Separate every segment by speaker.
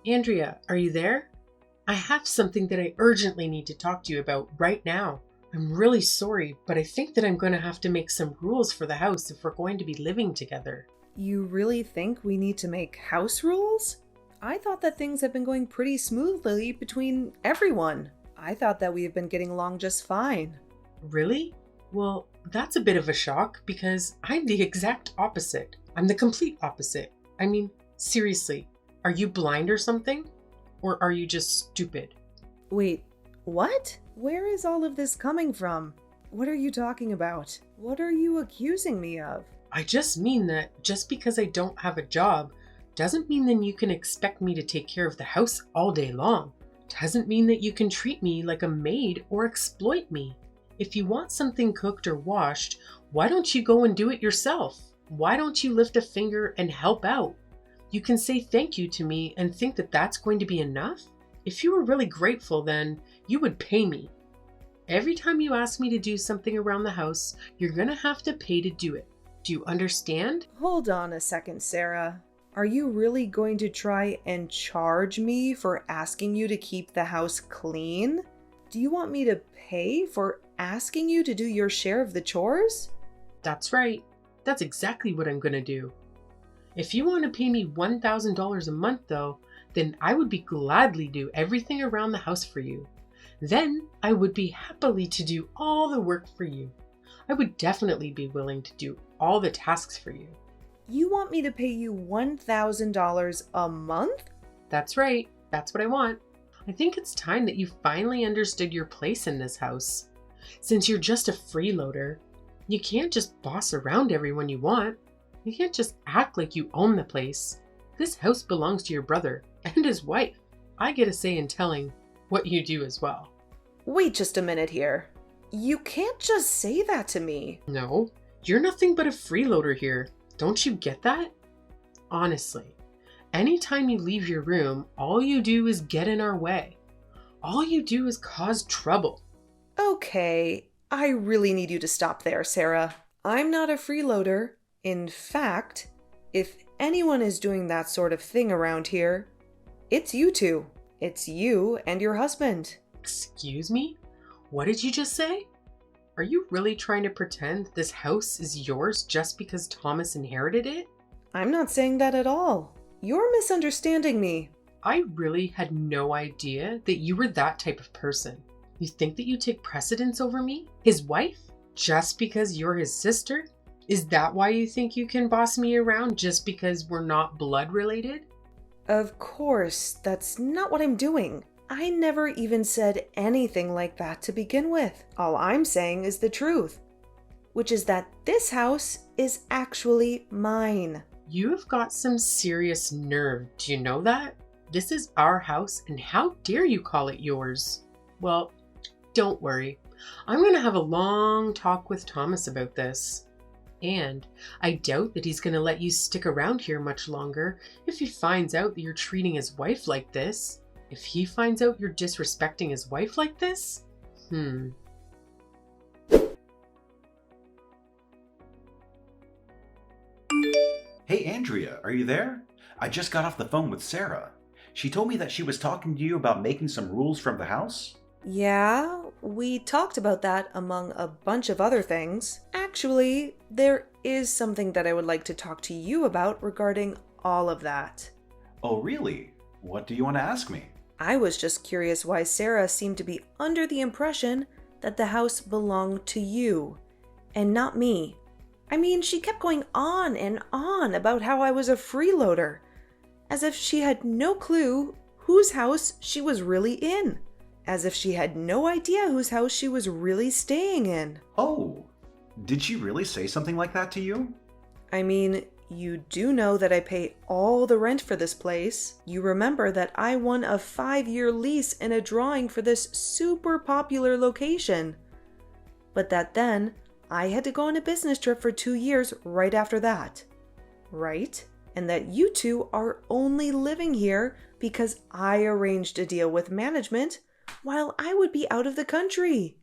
Speaker 1: Andrea, are you there? I have something that I urgently need to talk to you about right now. I'm really sorry, but I think that I'm going to have to make some rules for the house if we're going to be living together.
Speaker 2: You really think we need to make house rules? I thought that things have been going pretty smoothly between everyone. I thought that we have been getting along just fine.
Speaker 1: Really? Well, that's a bit of a shock because I'm the exact opposite. I'm the complete opposite. I mean, seriously, are you blind or something? Or are you just stupid?
Speaker 2: Wait, what? Where is all of this coming from? What are you talking about? What are you accusing me of?
Speaker 1: I just mean that just because I don't have a job doesn't mean that you can expect me to take care of the house all day long. Doesn't mean that you can treat me like a maid or exploit me. If you want something cooked or washed, why don't you go and do it yourself? Why don't you lift a finger and help out? You can say thank you to me and think that that's going to be enough? If you were really grateful, then you would pay me. Every time you ask me to do something around the house, you're going to have to pay to do it. Do you understand?
Speaker 2: Hold on a second, Sarah. Are you really going to try and charge me for asking you to keep the house clean? Do you want me to pay for asking you to do your share of the chores?
Speaker 1: That's right. That's exactly what I'm going to do. If you want to pay me $1,000 a month, though, then I would be gladly do everything around the house for you. Then I would be happily to do all the work for you. I would definitely be willing to do all the tasks for you.
Speaker 2: You want me to pay you $1,000 a month?
Speaker 1: That's right. That's what I want. I think it's time that you finally understood your place in this house. Since you're just a freeloader, you can't just boss around everyone you want. You can't just act like you own the place. This house belongs to your brother and his wife. I get a say in telling what you do as well.
Speaker 2: Wait just a minute here. You can't just say that to me.
Speaker 1: No, you're nothing but a freeloader here. Don't you get that? Honestly, anytime you leave your room, all you do is get in our way. All you do is cause trouble.
Speaker 2: Okay, I really need you to stop there, Sarah. I'm not a freeloader. In fact, if anyone is doing that sort of thing around here, it's you two. It's you and your husband.
Speaker 1: Excuse me? What did you just say? Are you really trying to pretend this house is yours just because Thomas inherited it?
Speaker 2: I'm not saying that at all. You're misunderstanding me.
Speaker 1: I really had no idea that you were that type of person. You think that you take precedence over me, his wife, just because you're his sister? Is that why you think you can boss me around just because we're not blood related?
Speaker 2: Of course, that's not what I'm doing. I never even said anything like that to begin with. All I'm saying is the truth, which is that this house is actually mine.
Speaker 1: You have got some serious nerve, do you know that? This is our house, and how dare you call it yours? Well, don't worry. I'm going to have a long talk with Thomas about this. And I doubt that he's going to let you stick around here much longer if he finds out that you're treating his wife like this. If he finds out you're disrespecting his wife like this?
Speaker 3: Hey Andrea, are you there? I just got off the phone with Sarah. She told me that she was talking to you about making some rules from the house.
Speaker 2: Yeah, we talked about that among a bunch of other things. Actually, there is something that I would like to talk to you about regarding all of that.
Speaker 3: Oh really? What do you want to ask me?
Speaker 2: I was just curious why Sarah seemed to be under the impression that the house belonged to you and not me. I mean, she kept going on and on about how I was a freeloader, as if she had no clue whose house she was really in, as if she had no idea whose house she was really staying in.
Speaker 3: Oh, did she really say something like that to you?
Speaker 2: I mean, you do know that I pay all the rent for this place. You remember that I won a 5-year lease in a drawing for this super popular location. But that then, I had to go on a business trip for 2 years right after that. Right? And that you two are only living here because I arranged a deal with management while I would be out of the country.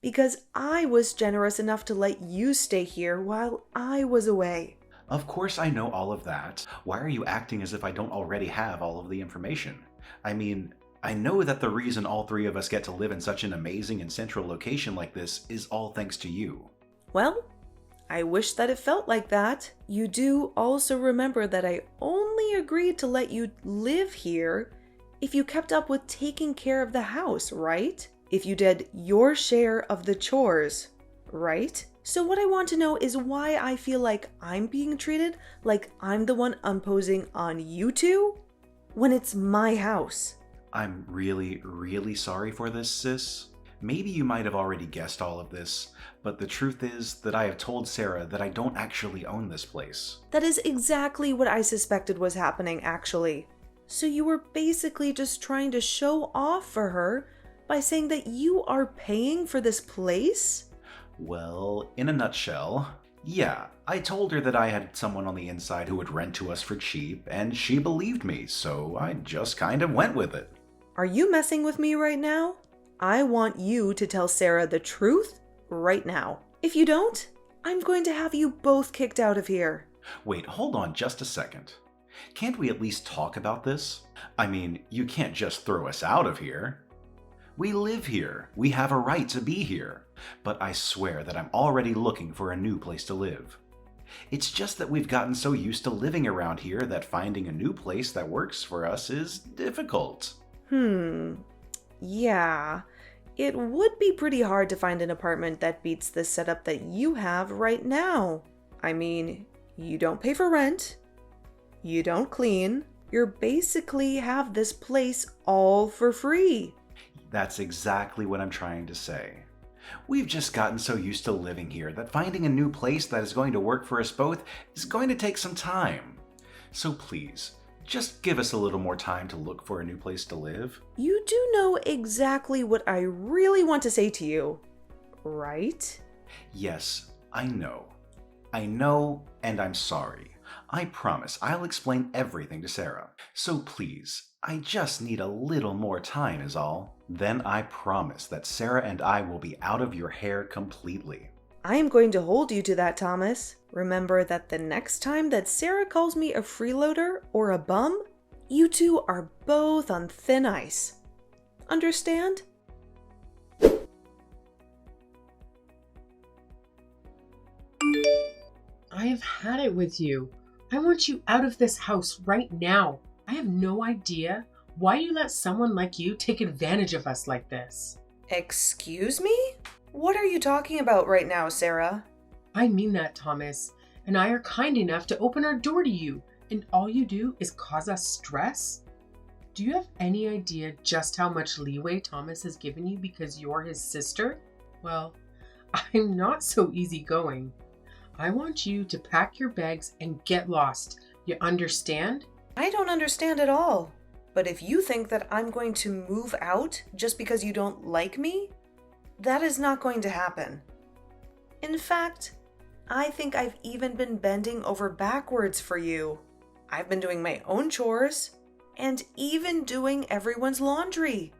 Speaker 2: Because I was generous enough to let you stay here while I was away.
Speaker 3: Of course I know all of that. Why are you acting as if I don't already have all of the information? I mean, I know that the reason all three of us get to live in such an amazing and central location like this is all thanks to you.
Speaker 2: Well, I wish that it felt like that. You do also remember that I only agreed to let you live here if you kept up with taking care of the house, right? If you did your share of the chores, right? So what I want to know is why I feel like I'm being treated like I'm the one imposing on you two when it's my house.
Speaker 3: I'm really, really sorry for this, sis. Maybe you might have already guessed all of this, but the truth is that I have told Sarah that I don't actually own this place.
Speaker 2: That is exactly what I suspected was happening, actually. So you were basically just trying to show off for her by saying that you are paying for this place?
Speaker 3: Well, in a nutshell, yeah, I told her that I had someone on the inside who would rent to us for cheap, and she believed me, so I just kind of went with it.
Speaker 2: Are you messing with me right now? I want you to tell Sarah the truth right now. If you don't, I'm going to have you both kicked out of here.
Speaker 3: Wait, hold on just a second. Can't we at least talk about this? I mean, you can't just throw us out of here. We live here. We have a right to be here. But I swear that I'm already looking for a new place to live. It's just that we've gotten so used to living around here that finding a new place that works for us is difficult.
Speaker 2: Yeah. It would be pretty hard to find an apartment that beats the setup that you have right now. I mean, you don't pay for rent. You don't clean. You basically have this place all for free.
Speaker 3: That's exactly what I'm trying to say. We've just gotten so used to living here that finding a new place that is going to work for us both is going to take some time. So please, just give us a little more time to look for a new place to live.
Speaker 2: You do know exactly what I really want to say to you, right?
Speaker 3: Yes, I know. I know, and I'm sorry. I promise I'll explain everything to Sarah. So please, I just need a little more time is all. Then I promise that Sarah and I will be out of your hair completely.
Speaker 2: I am going to hold you to that, Thomas. Remember that the next time that Sarah calls me a freeloader or a bum, you two are both on thin ice. Understand?
Speaker 1: I have had it with you. I want you out of this house right now. I have no idea why you let someone like you take advantage of us like this.
Speaker 2: Excuse me? What are you talking about right now, Sarah?
Speaker 1: I mean that, Thomas. And I are kind enough to open our door to you, and all you do is cause us stress? Do you have any idea just how much leeway Thomas has given you because you're his sister? Well, I'm not so easygoing. I want you to pack your bags and get lost. You understand?
Speaker 2: I don't understand at all. But if you think that I'm going to move out just because you don't like me, that is not going to happen. In fact, I think I've even been bending over backwards for you. I've been doing my own chores and even doing everyone's laundry.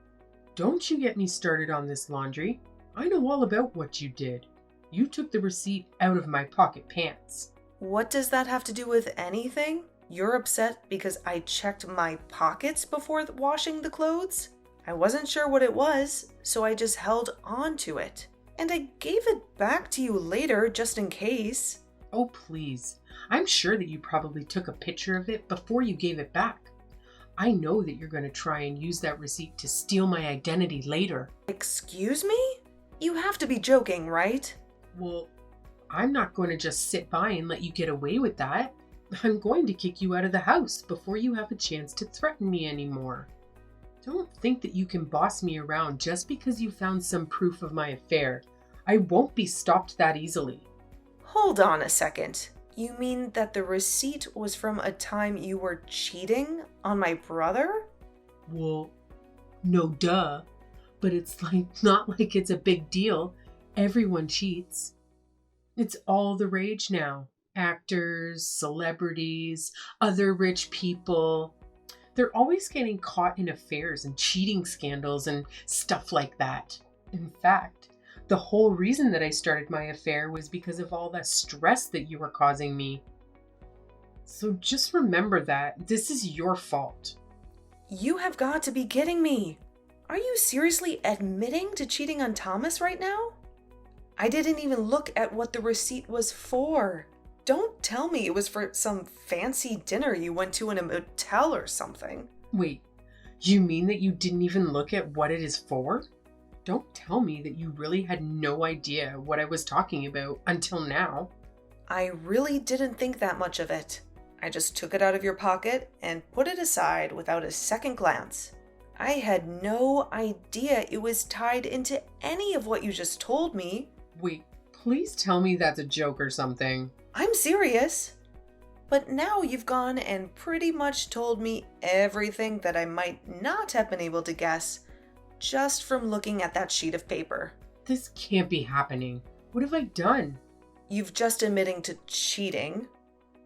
Speaker 1: Don't you get me started on this laundry. I know all about what you did. You took the receipt out of my pocket pants.
Speaker 2: What does that have to do with anything? You're upset because I checked my pockets before washing the clothes? I wasn't sure what it was, so I just held on to it. And I gave it back to you later, just in case.
Speaker 1: Oh, please. I'm sure that you probably took a picture of it before you gave it back. I know that you're going to try and use that receipt to steal my identity later.
Speaker 2: Excuse me? You have to be joking, right?
Speaker 1: Well, I'm not going to just sit by and let you get away with that. I'm going to kick you out of the house before you have a chance to threaten me anymore. Don't think that you can boss me around just because you found some proof of my affair. I won't be stopped that easily.
Speaker 2: Hold on a second. You mean that the receipt was from a time you were cheating on my brother?
Speaker 1: Well, no duh. But it's not like it's a big deal. Everyone cheats. It's all the rage now. Actors, celebrities, other rich people. They're always getting caught in affairs and cheating scandals and stuff like that. In fact, the whole reason that I started my affair was because of all the stress that you were causing me. So just remember that this is your fault.
Speaker 2: You have got to be kidding me. Are you seriously admitting to cheating on Thomas right now? I didn't even look at what the receipt was for. Don't tell me it was for some fancy dinner you went to in a motel or something.
Speaker 1: Wait, you mean that you didn't even look at what it is for? Don't tell me that you really had no idea what I was talking about until now.
Speaker 2: I really didn't think that much of it. I just took it out of your pocket and put it aside without a second glance. I had no idea it was tied into any of what you just told me.
Speaker 1: Wait, please tell me that's a joke or something.
Speaker 2: I'm serious. But now you've gone and pretty much told me everything that I might not have been able to guess just from looking at that sheet of paper.
Speaker 1: This can't be happening. What have I done?
Speaker 2: You've just admitting to cheating,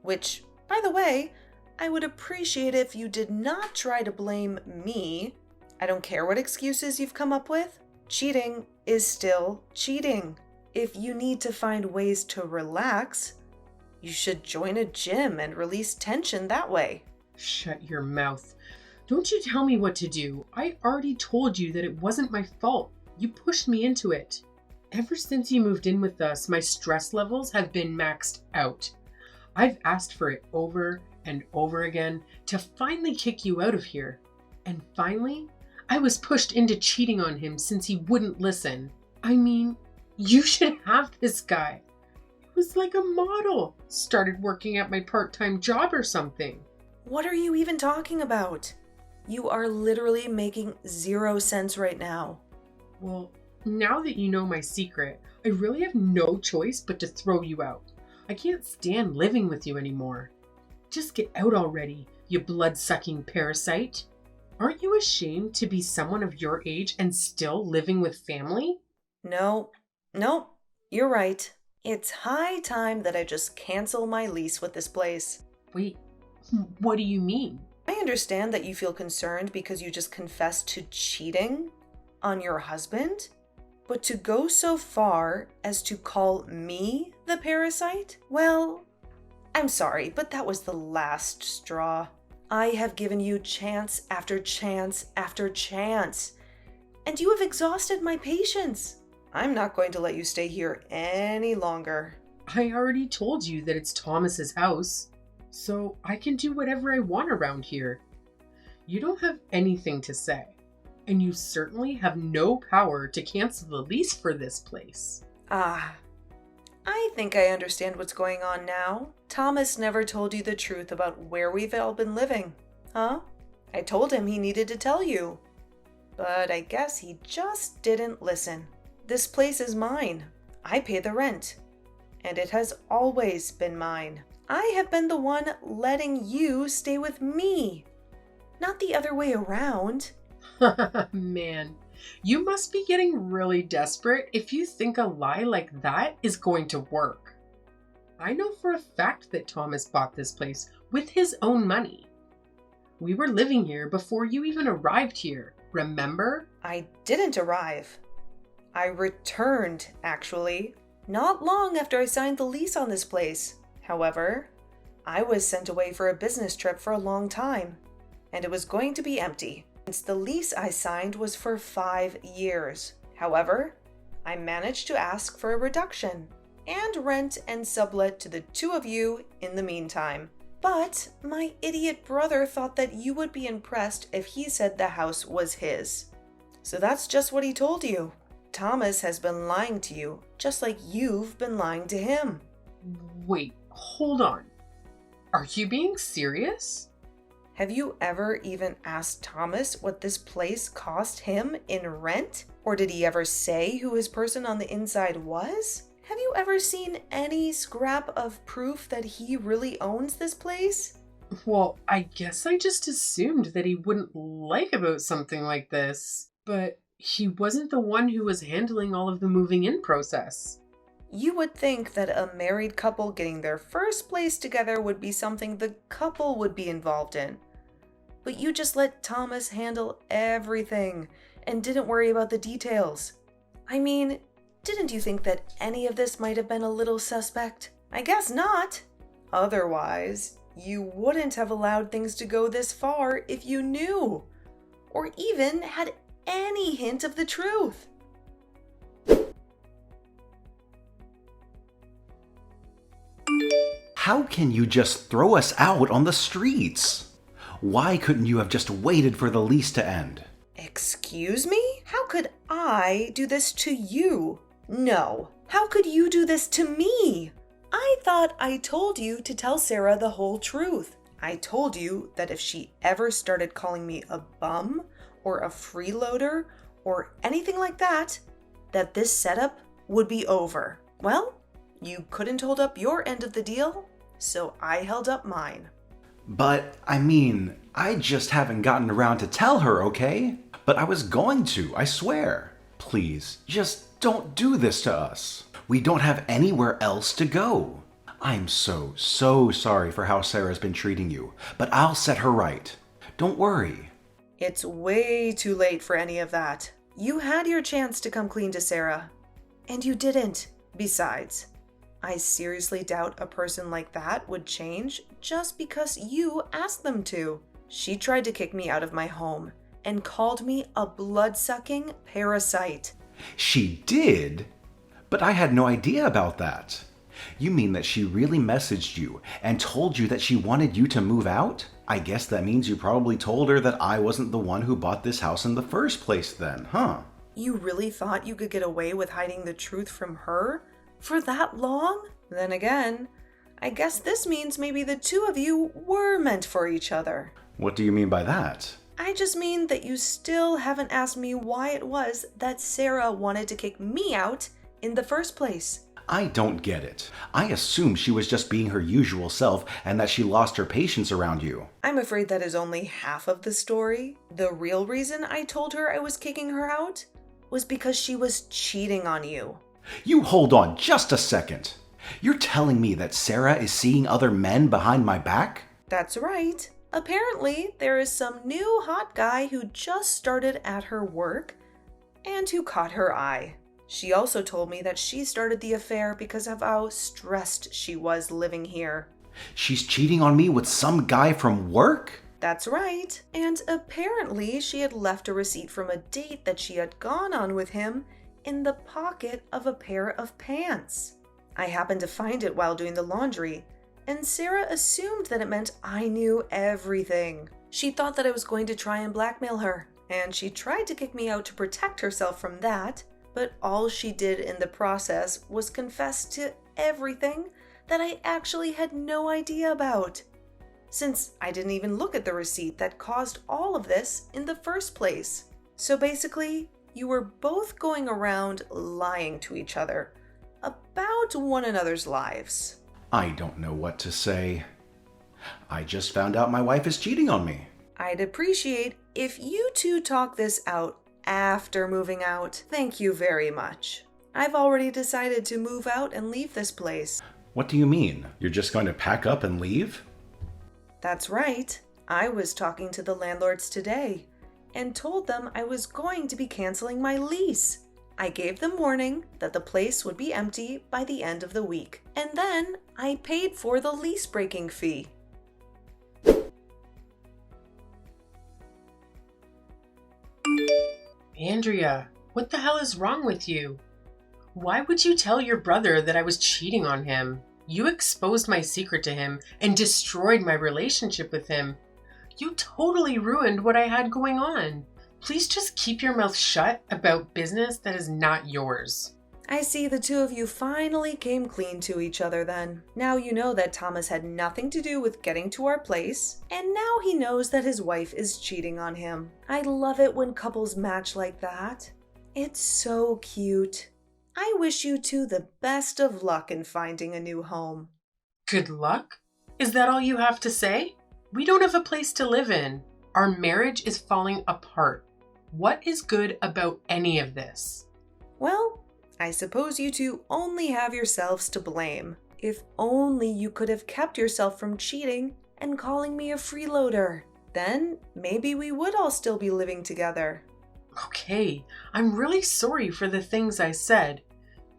Speaker 2: which, by the way, I would appreciate if you did not try to blame me. I don't care what excuses you've come up with. Cheating is still cheating. If you need to find ways to relax, you should join a gym and release tension that way.
Speaker 1: Shut your mouth. Don't you tell me what to do. I already told you that it wasn't my fault. You pushed me into it. Ever since you moved in with us, my stress levels have been maxed out. I've asked for it over and over again to finally kick you out of here. And finally, I was pushed into cheating on him since he wouldn't listen. I mean, you should have this guy. He was like a model. Started working at my part-time job or something.
Speaker 2: What are you even talking about? You are literally making 0 sense right now.
Speaker 1: Well, now that you know my secret, I really have no choice but to throw you out. I can't stand living with you anymore. Just get out already, you blood-sucking parasite. Aren't you ashamed to be someone of your age and still living with family?
Speaker 2: No, you're right. It's high time that I just cancel my lease with this place.
Speaker 1: Wait, what do you mean?
Speaker 2: I understand that you feel concerned because you just confessed to cheating on your husband, but to go so far as to call me the parasite? Well, I'm sorry, but that was the last straw. I have given you chance after chance after chance, and you have exhausted my patience. I'm not going to let you stay here any longer.
Speaker 1: I already told you that it's Thomas's house, so I can do whatever I want around here. You don't have anything to say, and you certainly have no power to cancel the lease for this place.
Speaker 2: I think I understand what's going on now. Thomas never told you the truth about where we've all been living, huh? I told him he needed to tell you, but I guess he just didn't listen. This place is mine. I pay the rent, and it has always been mine. I have been the one letting you stay with me, not the other way around.
Speaker 1: Man, you must be getting really desperate if you think a lie like that is going to work. I know for a fact that Thomas bought this place with his own money. We were living here before you even arrived here, remember?
Speaker 2: I didn't arrive. I returned, actually, not long after I signed the lease on this place. However, I was sent away for a business trip for a long time, and it was going to be empty, since the lease I signed was for 5 years. However, I managed to ask for a reduction and rent and sublet to the 2 of you in the meantime. But my idiot brother thought that you would be impressed if he said the house was his. So that's just what he told you. Thomas has been lying to you, just like you've been lying to him.
Speaker 1: Wait, hold on. Are you being serious?
Speaker 2: Have you ever even asked Thomas what this place cost him in rent? Or did he ever say who his person on the inside was? Have you ever seen any scrap of proof that he really owns this place?
Speaker 1: Well, I guess I just assumed that he wouldn't like about something like this. But he wasn't the one who was handling all of the moving in process.
Speaker 2: You would think that a married couple getting their first place together would be something the couple would be involved in. But you just let Thomas handle everything and didn't worry about the details. I mean, didn't you think that any of this might have been a little suspect? I guess not. Otherwise, You wouldn't have allowed things to go this far if you knew, or even had any hint of the truth.
Speaker 3: How can you just throw us out on the streets? Why couldn't you have just waited for the lease to end?
Speaker 2: Excuse me? How could I do this to you? No. How could you do this to me? I thought I told you to tell Sarah the whole truth. I told you that if she ever started calling me a bum or a freeloader or anything like that, that this setup would be over. Well, you couldn't hold up your end of the deal, so I held up mine.
Speaker 3: But, I just haven't gotten around to tell her, okay? But I was going to, I swear. Please, just don't do this to us. We don't have anywhere else to go. I'm so sorry for how Sarah's been treating you, but I'll set her right. Don't worry.
Speaker 2: It's way too late for any of that. You had your chance to come clean to Sarah, and you didn't. Besides, I seriously doubt a person like that would change just because you asked them to. She tried to kick me out of my home and called me a blood-sucking parasite.
Speaker 3: She did? But I had no idea about that. You mean that she really messaged you and told you that she wanted you to move out? I guess that means you probably told her that I wasn't the one who bought this house in the first place then, huh?
Speaker 2: You really thought you could get away with hiding the truth from her for that long? Then again, I guess this means maybe the two of you were meant for each other.
Speaker 3: What do you mean by that?
Speaker 2: I just mean that you still haven't asked me why it was that Sarah wanted to kick me out in the first place.
Speaker 3: I don't get it. I assumed she was just being her usual self and that she lost her patience around you.
Speaker 2: I'm afraid that is only half of the story. The real reason I told her I was kicking her out was because she was cheating on you.
Speaker 3: You hold on just a second. You're telling me that Sarah is seeing other men behind my back?
Speaker 2: That's right. Apparently, there is some new hot guy who just started at her work and who caught her eye. She also told me that she started the affair because of how stressed she was living here.
Speaker 3: She's cheating on me with some guy from work?
Speaker 2: That's right. And apparently she had left a receipt from a date that she had gone on with him in the pocket of a pair of pants. I happened to find it while doing the laundry, and Sarah assumed that it meant I knew everything. She thought that I was going to try and blackmail her, and she tried to kick me out to protect herself from that, but all she did in the process was confess to everything that I actually had no idea about, since I didn't even look at the receipt that caused all of this in the first place. So basically, you were both going around lying to each other about one another's lives.
Speaker 3: I don't know what to say. I just found out my wife is cheating on me.
Speaker 2: I'd appreciate if you two talk this out after moving out. Thank you very much. I've already decided to move out and leave this place.
Speaker 3: What do you mean? You're just going to pack up and leave?
Speaker 2: That's right. I was talking to the landlords today and told them I was going to be canceling my lease. I gave them warning that the place would be empty by the end of the week, and then I paid for the lease breaking fee.
Speaker 1: Andrea, what the hell is wrong with you? Why would you tell your brother that I was cheating on him? You exposed my secret to him and destroyed my relationship with him. You totally ruined what I had going on. Please just keep your mouth shut about business that is not yours.
Speaker 2: I see the two of you finally came clean to each other then. Now you know that Thomas had nothing to do with getting to our place, and now he knows that his wife is cheating on him. I love it when couples match like that. It's so cute. I wish you two the best of luck in finding a new home.
Speaker 1: Good luck? Is that all you have to say? We don't have a place to live in. Our marriage is falling apart. What is good about any of this?
Speaker 2: Well, I suppose you two only have yourselves to blame. If only you could have kept yourself from cheating and calling me a freeloader. Then maybe we would all still be living together.
Speaker 1: Okay, I'm really sorry for the things I said,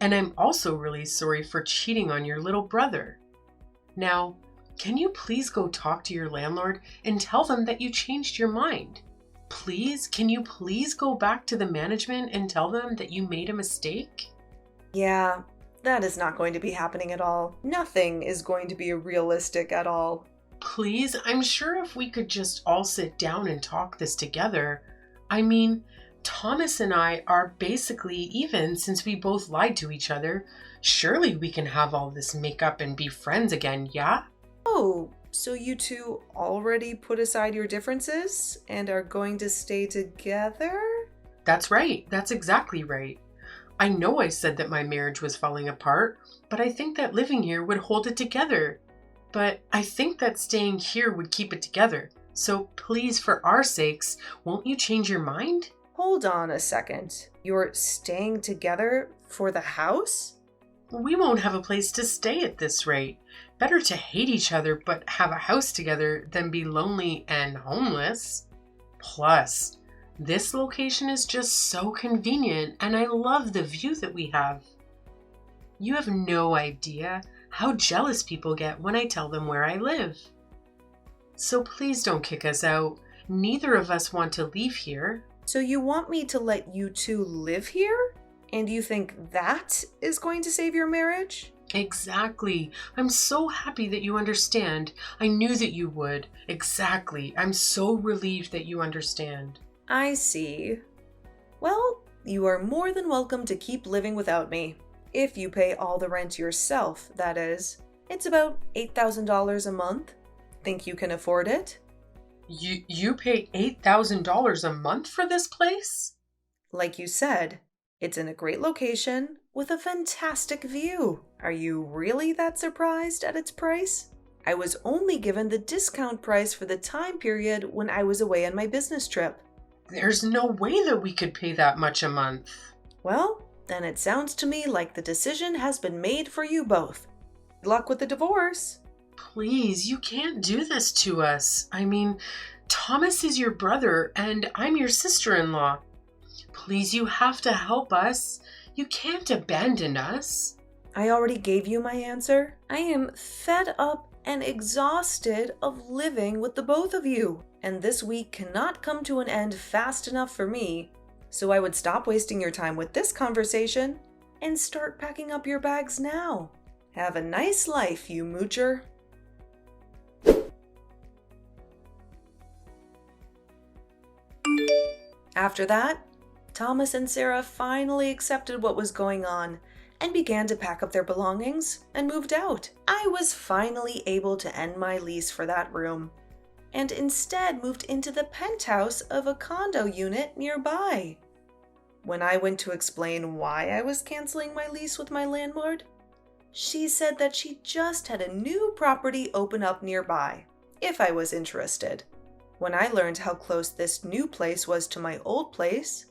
Speaker 1: and I'm also really sorry for cheating on your little brother. Now, Can you please go talk to your landlord and tell them that you changed your mind? Please, can you please go back to the management and tell them that you made a mistake?
Speaker 2: Yeah, that is not going to be happening at all. Nothing is going to be realistic at all.
Speaker 1: Please, I'm sure if we could just all sit down and talk this together. I mean, Thomas and I are basically even since we both lied to each other. Surely we can have all this makeup and be friends again, yeah?
Speaker 2: Oh, so you two already put aside your differences and are going to stay together?
Speaker 1: That's right. That's exactly right. I know I said that my marriage was falling apart, but I think that living here would hold it together. But I think that staying here would keep it together. So please, for our sakes, won't you change your mind?
Speaker 2: Hold on a second. You're staying together for the house?
Speaker 1: We won't have a place to stay at this rate. Better to hate each other but have a house together than be lonely and homeless. Plus, this location is just so convenient and I love the view that we have. You have no idea how jealous people get when I tell them where I live. So please don't kick us out. Neither of us want to leave here.
Speaker 2: So you want me to let you two live here? And you think that is going to save your marriage?
Speaker 1: Exactly. I'm so happy that you understand. I knew that you would. Exactly. I'm so relieved that you understand.
Speaker 2: I see. Well, you are more than welcome to keep living without me. If you pay all the rent yourself, that is. It's about $8,000 a month. Think you can afford it?
Speaker 1: You pay $8,000 a month for this place?
Speaker 2: Like you said, it's in a great location with a fantastic view. Are you really that surprised at its price? I was only given the discount price for the time period when I was away on my business trip.
Speaker 1: There's no way that we could pay that much a month.
Speaker 2: Well, then it sounds to me like the decision has been made for you both. Good luck with the divorce.
Speaker 1: Please, you can't do this to us. I mean, Thomas is your brother and I'm your sister-in-law. Please, you have to help us. You can't abandon us.
Speaker 2: I already gave you my answer. I am fed up and exhausted of living with the both of you. And this week cannot come to an end fast enough for me. So I would stop wasting your time with this conversation and start packing up your bags now. Have a nice life, you moocher. After that, Thomas and Sarah finally accepted what was going on and began to pack up their belongings and moved out. I was finally able to end my lease for that room and instead moved into the penthouse of a condo unit nearby. When I went to explain why I was canceling my lease with my landlord, she said that she just had a new property open up nearby, if I was interested. When I learned how close this new place was to my old place,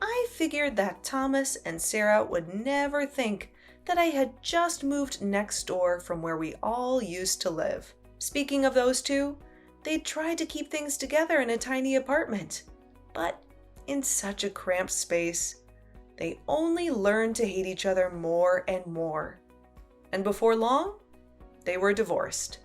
Speaker 2: I figured that Thomas and Sarah would never think that I had just moved next door from where we all used to live. Speaking of those two, they tried to keep things together in a tiny apartment, but in such a cramped space, they only learned to hate each other more and more. And before long, they were divorced.